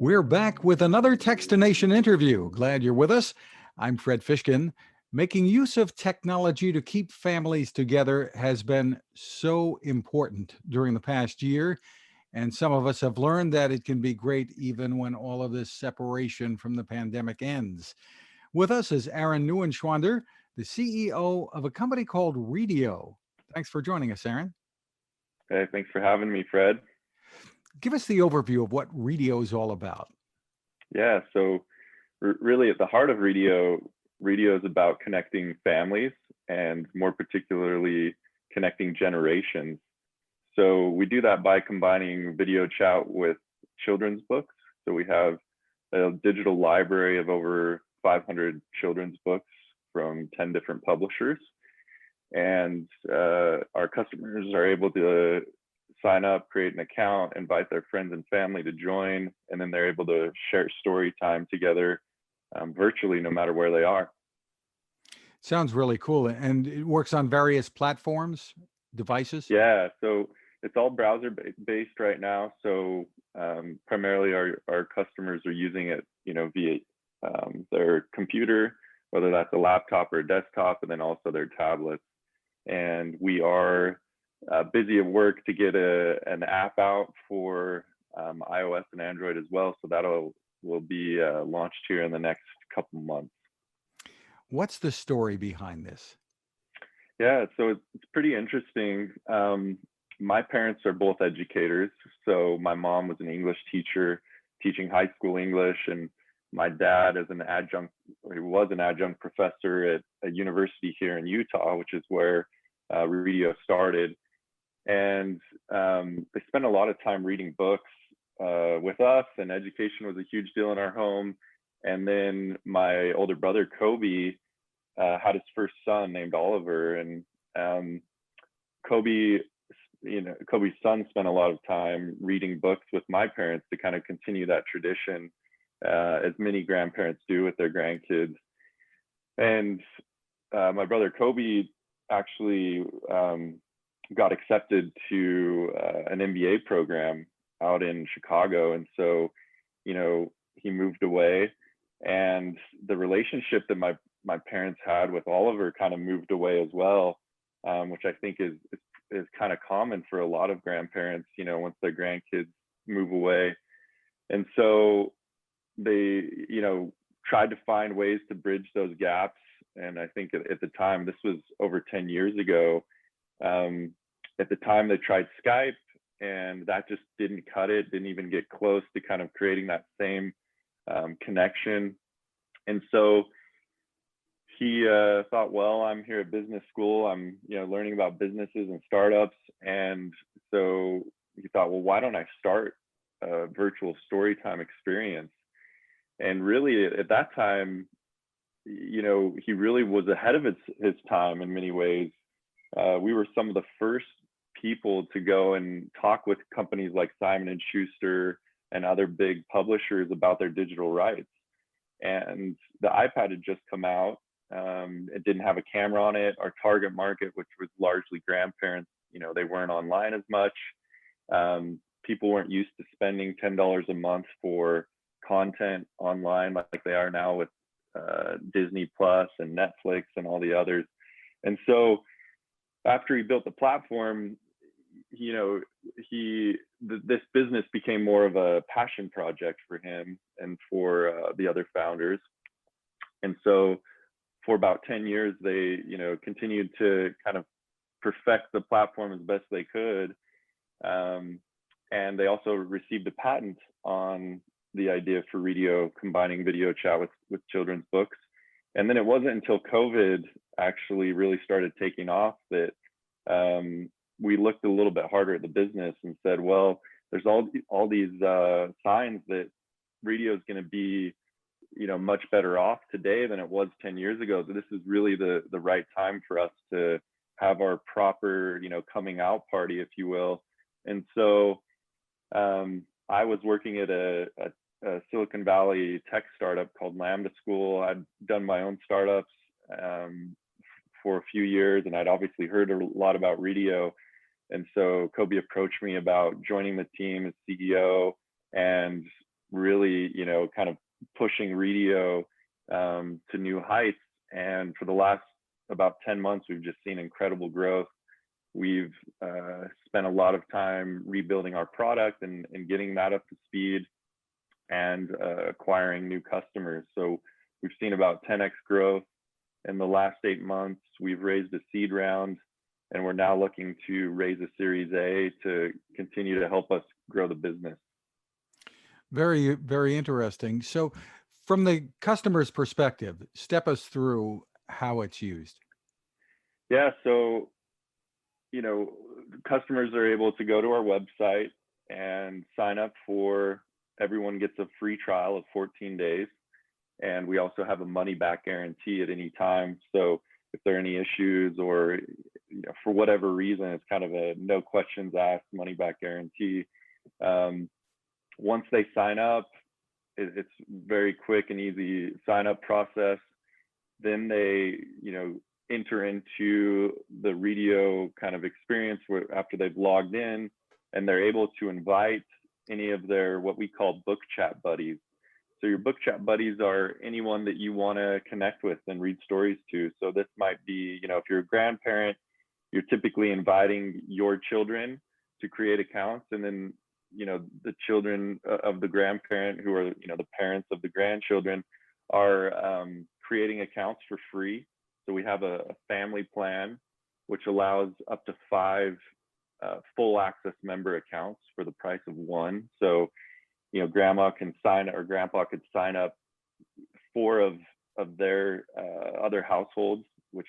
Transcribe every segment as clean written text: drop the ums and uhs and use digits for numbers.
We're back with another Techstination interview. Glad you're with us. I'm Fred Fishkin. Making use of technology to keep families together has been so important during the past year. And some of us have learned that it can be great even when all of this separation from the pandemic ends. With us is Aaron Neuenschwander, the CEO of a company called Readeo. Thanks for joining us, Aaron. Hey, thanks for having me, Fred. Give us the overview of what Readeo is all about. Yeah, so really at the heart of Readeo is about connecting families and more particularly connecting generations. So we do that by combining video chat with children's books. So we have a digital library of over 500 children's books from 10 different publishers. And our customers are able to sign up, create an account, invite their friends and family to join, and then they're able to share story time together virtually, no matter where they are. Sounds really cool. And it works on various platforms, devices? Yeah, so it's all browser based right now. So primarily our customers are using it, via their computer, whether that's a laptop or a desktop, and then also their tablets. And we are busy at work to get an app out for iOS and Android as well. So will be launched here in the next couple months. What's the story behind this? Yeah, so it's pretty interesting. My parents are both educators. So my mom was an English teacher teaching high school English, and my dad is he was an adjunct professor at a university here in Utah, which is where Readeo started. And they spent a lot of time reading books with us, and education was a huge deal in our home. And then my older brother, Kobe, had his first son named Oliver, and Kobe's son spent a lot of time reading books with my parents to kind of continue that tradition, as many grandparents do with their grandkids. And my brother Kobe actually got accepted to an MBA program out in Chicago. And so, he moved away, and the relationship that my parents had with Oliver kind of moved away as well, which I think is kind of common for a lot of grandparents, once their grandkids move away. And so they, tried to find ways to bridge those gaps. And I think at the time, this was over 10 years ago, at the time they tried Skype, and that just didn't cut it, didn't even get close to kind of creating that same connection. And so he thought, well, I'm here at business school, I'm learning about businesses and startups. And so he thought, well, why don't I start a virtual storytime experience? And really at that time, he really was ahead of his time in many ways. We were some of the first people to go and talk with companies like Simon & Schuster and other big publishers about their digital rights. And the iPad had just come out. It didn't have a camera on it. Our target market, which was largely grandparents, they weren't online as much. People weren't used to spending $10 a month for content online like they are now with Disney Plus and Netflix and all the others. And so after he built the platform, this business became more of a passion project for him and for the other founders. And so for about 10 years, they, continued to kind of perfect the platform as best they could. And they also received a patent on the idea for Readeo combining video chat with children's books. And then it wasn't until COVID actually really started taking off that we looked a little bit harder at the business and said, well, there's all these signs that Readeo is going to be, much better off today than it was 10 years ago. So this is really the right time for us to have our proper, coming out party, if you will. And so I was working at a Silicon Valley tech startup called Lambda School. I'd done my own startups for a few years, and I'd obviously heard a lot about Readeo. And so Kobe approached me about joining the team as CEO, and really, kind of pushing Readeo to new heights. And for the last about 10 months, we've just seen incredible growth. We've spent a lot of time rebuilding our product and getting that up to speed and acquiring new customers. So we've seen about 10x growth in the last 8 months. We've raised a seed round, and we're now looking to raise a Series A to continue to help us grow the business. Very, very interesting. So from the customer's perspective, step us through how it's used. Yeah, so, customers are able to go to our website and sign up for, everyone gets a free trial of 14 days. And we also have a money back guarantee at any time. So if there are any issues or, for whatever reason, it's kind of a no questions asked money back guarantee. Once they sign up, it's very quick and easy sign up process. Then they, enter into the Readeo kind of experience where after they've logged in, and they're able to invite any of their what we call book chat buddies. So your book chat buddies are anyone that you want to connect with and read stories to. So this might be, if you're a grandparent, you're typically inviting your children to create accounts, and then the children of the grandparent who are the parents of the grandchildren are creating accounts for free. So we have a family plan which allows up to 5 full access member accounts for the price of 1. So grandma can sign or grandpa could sign up 4 of their other households, which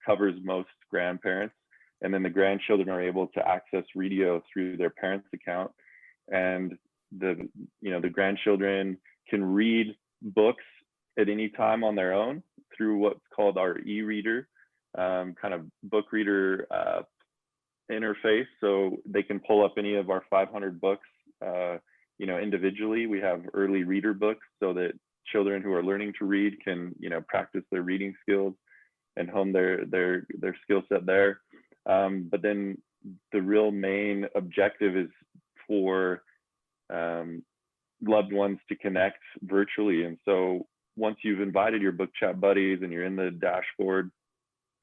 covers most grandparents, and then the grandchildren are able to access Readeo through their parents' account, and the grandchildren can read books at any time on their own through what's called our e-reader kind of book reader interface. So they can pull up any of our 500 books individually. We have early reader books so that children who are learning to read can practice their reading skills and hone their skill set there. But then the real main objective is for loved ones to connect virtually. And so once you've invited your book chat buddies and you're in the dashboard,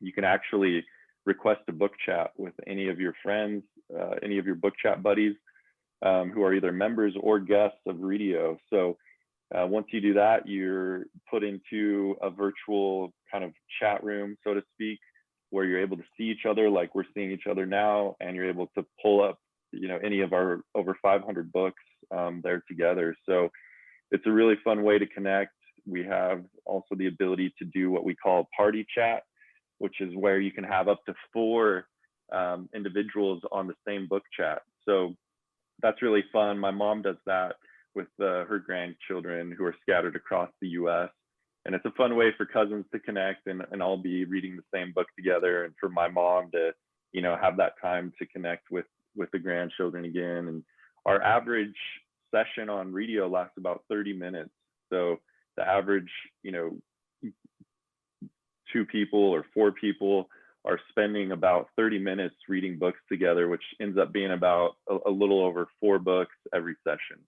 you can actually request a book chat with any of your friends, any of your book chat buddies who are either members or guests of Readeo. So once you do that, you're put into a virtual kind of chat room, so to speak, where you're able to see each other like we're seeing each other now, and you're able to pull up any of our over 500 books there together. So it's a really fun way to connect. We have also the ability to do what we call party chat, which is where you can have up to 4 individuals on the same book chat. So that's really fun. My mom does that with her grandchildren who are scattered across the US. And it's a fun way for cousins to connect and all be reading the same book together, and for my mom to, have that time to connect with the grandchildren again. And our average session on Readeo lasts about 30 minutes. So the average, 2 people or 4 people are spending about 30 minutes reading books together, which ends up being about a little over 4 books every session.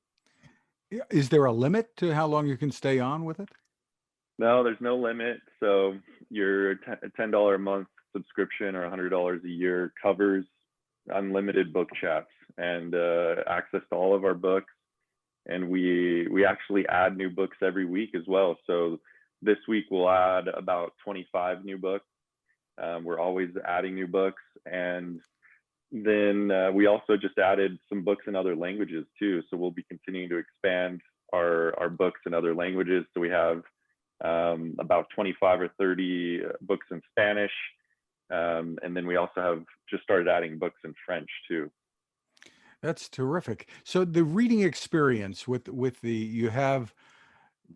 Is there a limit to how long you can stay on with it? No, there's no limit. So your $10 a month subscription or $100 a year covers unlimited book chats and access to all of our books. And we actually add new books every week as well. So this week we'll add about 25 new books. We're always adding new books. And then we also just added some books in other languages too. So we'll be continuing to expand our books in other languages. So we have about 25 or 30 books in Spanish. And then we also have just started adding books in French too. That's terrific. So the reading experience with the you have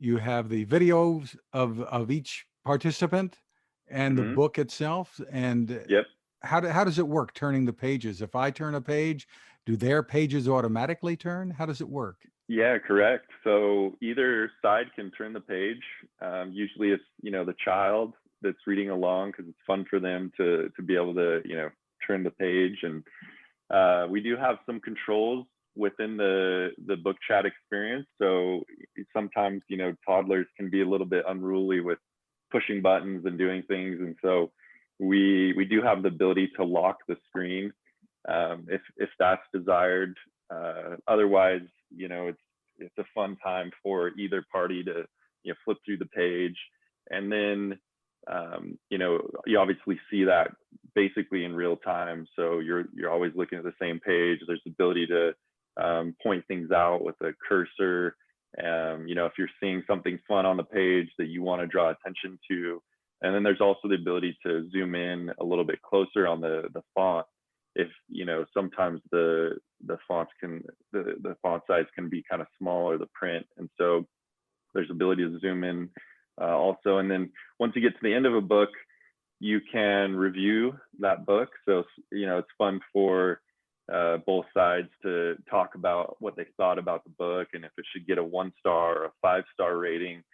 the videos of each participant and the book itself, and Yep. how does it work turning the pages? If I turn a page, do their pages automatically turn? How does it work? Yeah, correct. So either side can turn the page. Usually it's the child that's reading along because it's fun for them to be able to turn the page. And we do have some controls within the book chat experience. So sometimes, toddlers can be a little bit unruly with pushing buttons and doing things, and so we do have the ability to lock the screen if that's desired. Otherwise, it's a fun time for either party to flip through the page, and then you obviously see that basically in real time. So you're always looking at the same page. There's the ability to point things out with a cursor. If you're seeing something fun on the page that you want to draw attention to, and then there's also the ability to zoom in a little bit closer on the font. If sometimes the fonts can the font size can be kind of small, or the print, and so there's ability to zoom in also. And then once you get to the end of a book, you can review that book. So it's fun for both sides to talk about what they thought about the book, and if it should get a 1-star or a 5-star rating.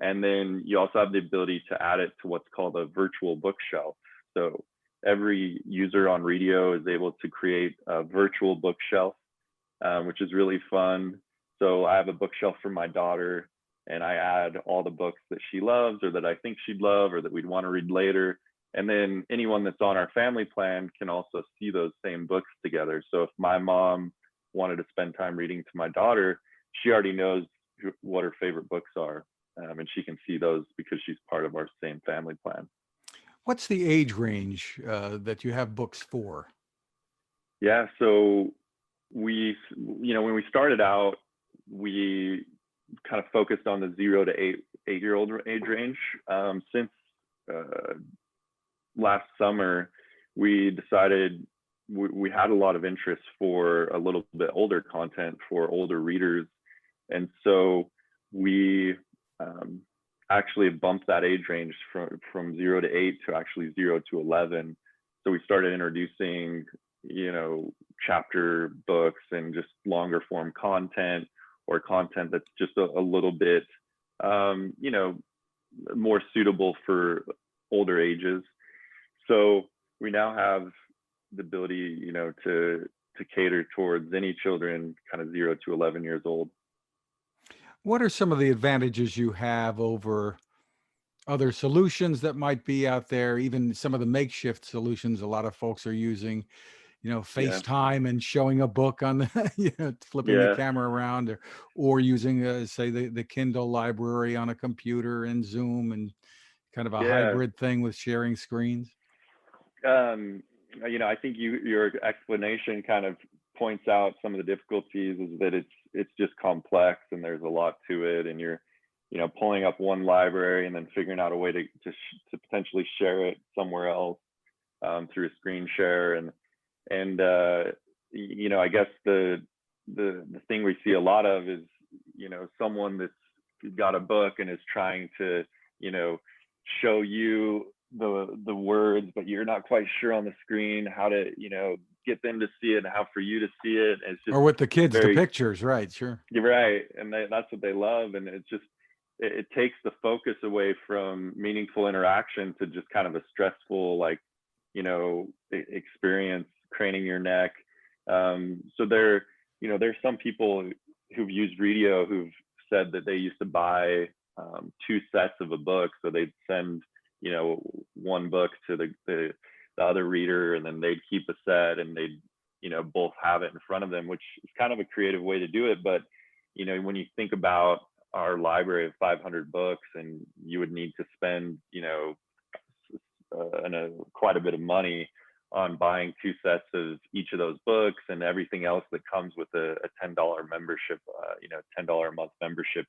And then you also have the ability to add it to what's called a virtual bookshelf. So every user on Readeo is able to create a virtual bookshelf, which is really fun. So I have a bookshelf for my daughter, and I add all the books that she loves, or that I think she'd love, or that we'd want to read later. And then anyone that's on our family plan can also see those same books together. So if my mom wanted to spend time reading to my daughter, she already knows what her favorite books are, and she can see those because she's part of our same family plan. What's the age range that you have books for? Yeah, so when we started out, we kind of focused on the 0 to 8-year-old age range. Since last summer, we decided we had a lot of interest for a little bit older content for older readers, and so we actually bumped that age range from 0 to 8 to actually 0 to 11. So we started introducing chapter books and just longer form content, or content that's just a little bit more suitable for older ages. So we now have the ability to cater towards any children kind of 0 to 11 years old. What are some of the advantages you have over other solutions that might be out there, even some of the makeshift solutions a lot of folks are using, Yeah, FaceTime and showing a book on the, flipping the yeah, camera around, or using, say, the Kindle library on a computer and Zoom, and kind of a yeah. hybrid thing with sharing screens? I think your explanation kind of points out some of the difficulties, is that it's just complex and there's a lot to it, and you're pulling up one library and then figuring out a way to potentially share it somewhere else through a screen share. And I guess the thing we see a lot of is someone that's got a book and is trying to show you the words, but you're not quite sure on the screen how to get them to see it and how for you to see it. And it's just, Or with the kids, the very, pictures, right? Sure. you're right, and that's what they love. And it's just it takes the focus away from meaningful interaction to just kind of a stressful experience, craning your neck. So there's some people who've used Readeo who've said that they used to buy 2 sets of a book. So they'd send one book to the other reader, and then they'd keep a set, and they'd both have it in front of them, which is kind of a creative way to do it. But when you think about our library of 500 books, and you would need to spend quite a bit of money on buying 2 sets of each of those books, and everything else that comes with a $10 membership, $10 a month membership,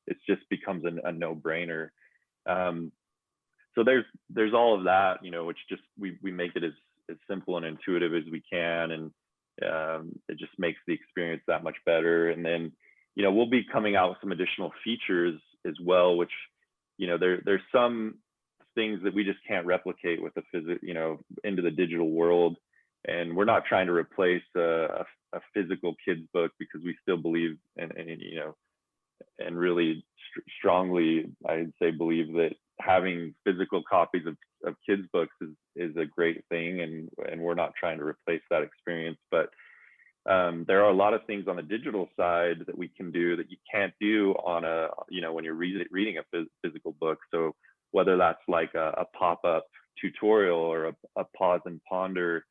it just becomes a no-brainer. So there's all of that, which just we make it as simple and intuitive as we can, and it just makes the experience that much better. And then we'll be coming out with some additional features as well, which there's some things that we just can't replicate with into the digital world. And we're not trying to replace a physical kids book, because we still believe and really strongly, I'd say, believe that having physical copies of kids books is a great thing, and we're not trying to replace that experience. But There are a lot of things on the digital side that we can do that you can't do on a, when you're reading a physical book. So whether that's like a pop-up tutorial or a pause and ponder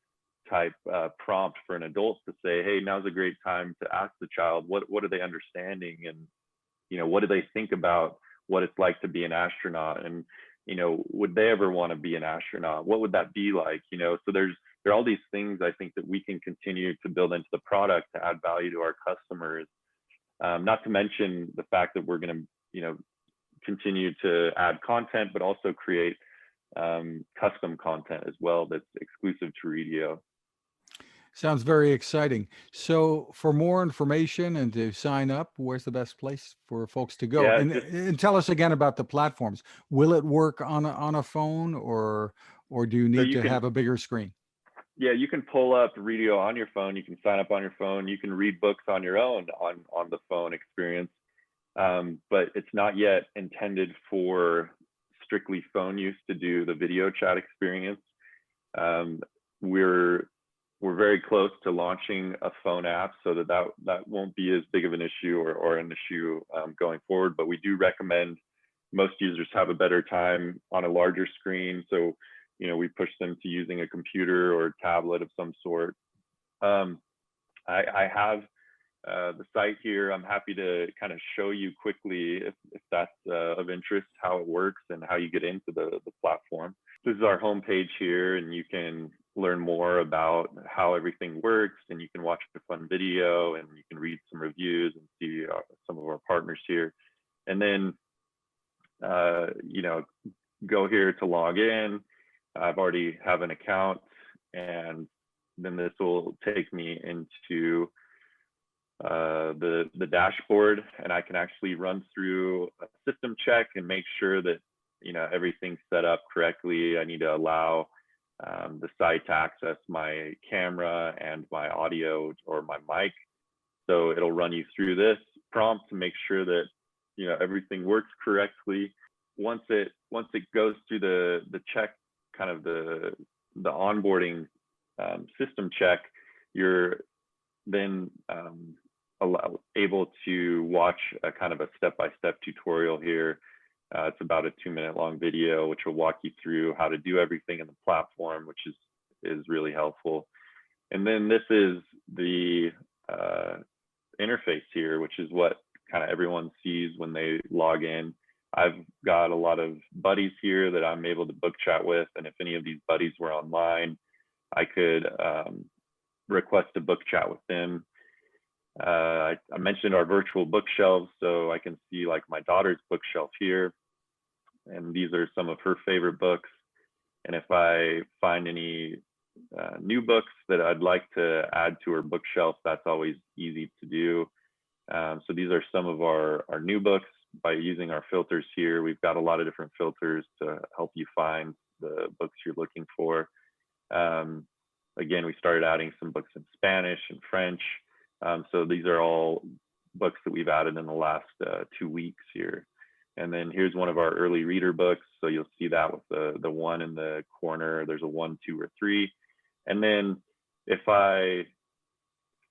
type prompt for an adult to say, hey, now's a great time to ask the child, what are they understanding? And, what do they think about what it's like to be an astronaut? And, would they ever want to be an astronaut? What would that be like? So there are all these things I think that we can continue to build into the product to add value to our customers. Not to mention the fact that we're going to, continue to add content, but also create custom content as well that's exclusive to Readeo. Sounds very exciting. So for more information and to sign up, where's the best place for folks to go? Yeah, And tell us again about the platforms. Will it work on a phone, or do you so need you to can, have a bigger screen? yeah, you can pull up Readeo on your phone. You can sign up on your phone. You can read books on your own on the phone experience. But it's not yet intended for strictly phone use to do the video chat experience. We're very close to launching a phone app, so that won't be as big of an issue or an issue going forward. But we do recommend most users have a better time on a larger screen. So, we push them to using a computer or a tablet of some sort. I have the site here. I'm happy to kind of show you quickly, if that's of interest, how it works and how you get into the platform. This is our homepage here, and you can learn more about how everything works, and you can watch a fun video, and you can read some reviews and see some of our partners here. And then, go here to log in. I've already have an account, and then this will take me into the dashboard, and I can actually run through a system check and make sure that everything's set up correctly. I need to allow the site to access my camera and my audio or my mic, so it'll run you through this prompt to make sure that everything works correctly. Once it goes through the check, kind of the onboarding system check, you're then able to watch a kind of a step-by-step tutorial here. It's about a 2-minute long video, which will walk you through how to do everything in the platform, which is really helpful. And then this is the interface here, which is what kind of everyone sees when they log in. I've got a lot of buddies here that I'm able to book chat with, and if any of these buddies were online, I could request a book chat with them. I mentioned our virtual bookshelves, so I can see like my daughter's bookshelf here, and these are some of her favorite books. And if I find any new books that I'd like to add to her bookshelf, that's always easy to do. So these are some of our new books. By using our filters here, we've got a lot of different filters to help you find the books you're looking for. Again, we started adding some books in Spanish and French. So these are all books that we've added in the last 2 weeks here. And then here's one of our early reader books. So you'll see that with the one in the corner. There's a 1, 2, or 3. And then if I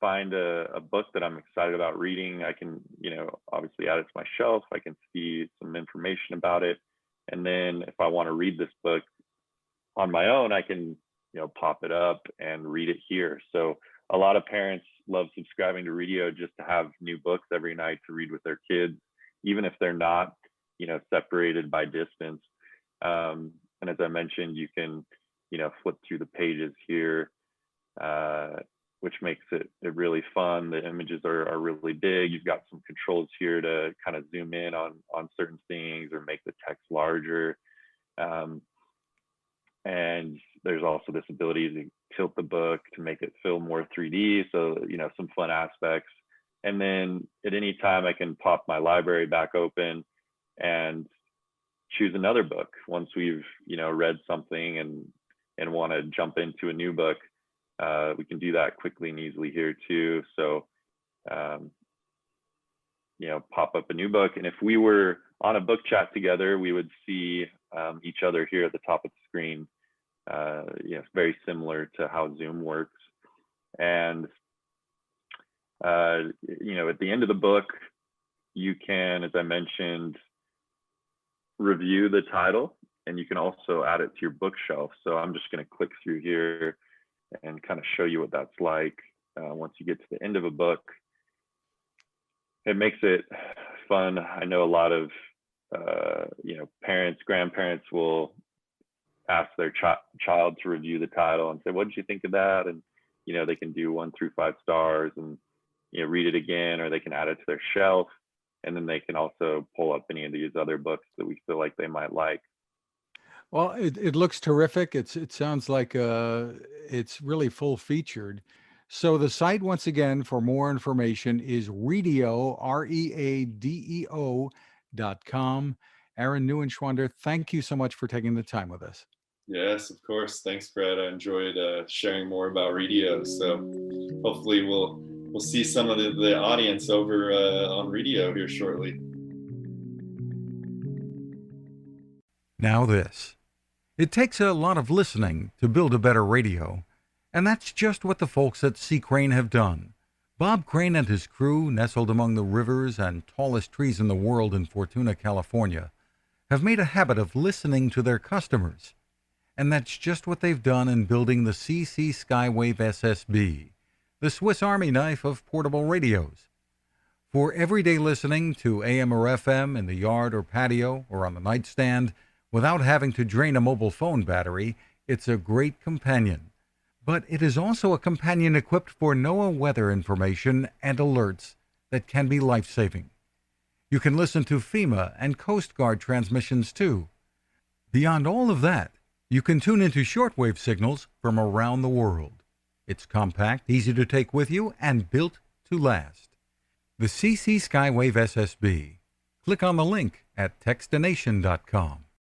find a book that I'm excited about reading, I can, obviously add it to my shelf. I can see some information about it. And then if I want to read this book on my own, I can, pop it up and read it here. So a lot of parents love subscribing to Readeo just to have new books every night to read with their kids, even if they're not, separated by distance. And as I mentioned, you can, flip through the pages here, which makes it really fun. The images are really big. You've got some controls here to kind of zoom in on certain things or make the text larger. And there's also this ability to tilt the book to make it feel more 3D. So, some fun aspects. And then at any time I can pop my library back open and choose another book once we've, read something and want to jump into a new book. We can do that quickly and easily here too. So, pop up a new book. And if we were on a book chat together, we would see each other here at the top of the screen. It's very similar to how Zoom works. And At the end of the book, you can, as I mentioned, review the title, and you can also add it to your bookshelf. So I'm just going to click through here and kind of show you what that's like. Once you get to the end of a book, it makes it fun. I know a lot of parents, grandparents will ask their child to review the title and say, what did you think of that? And they can do 1 through 5 stars and read it again, or they can add it to their shelf, and then they can also pull up any of these other books that we feel like they might like. Well, it looks terrific. It sounds like it's really full featured. So the site, once again, for more information is Readeo, READEO.com. Aaron Neuenschwander, thank you so much for taking the time with us. Yes, of course. Thanks, Fred. I enjoyed sharing more about Readeo. So hopefully we'll see some of the audience over on Readeo here shortly. Now this. It takes a lot of listening to build a better radio, and that's just what the folks at C. Crane have done. Bob Crane and his crew, nestled among the rivers and tallest trees in the world in Fortuna, California, have made a habit of listening to their customers. And that's just what they've done in building the CC Skywave SSB, the Swiss Army knife of portable radios. For everyday listening to AM or FM in the yard or patio or on the nightstand, without having to drain a mobile phone battery, it's a great companion. But it is also a companion equipped for NOAA weather information and alerts that can be life-saving. You can listen to FEMA and Coast Guard transmissions too. Beyond all of that, you can tune into shortwave signals from around the world. It's compact, easy to take with you, and built to last. The CC Skywave SSB. Click on the link at Techstination.com.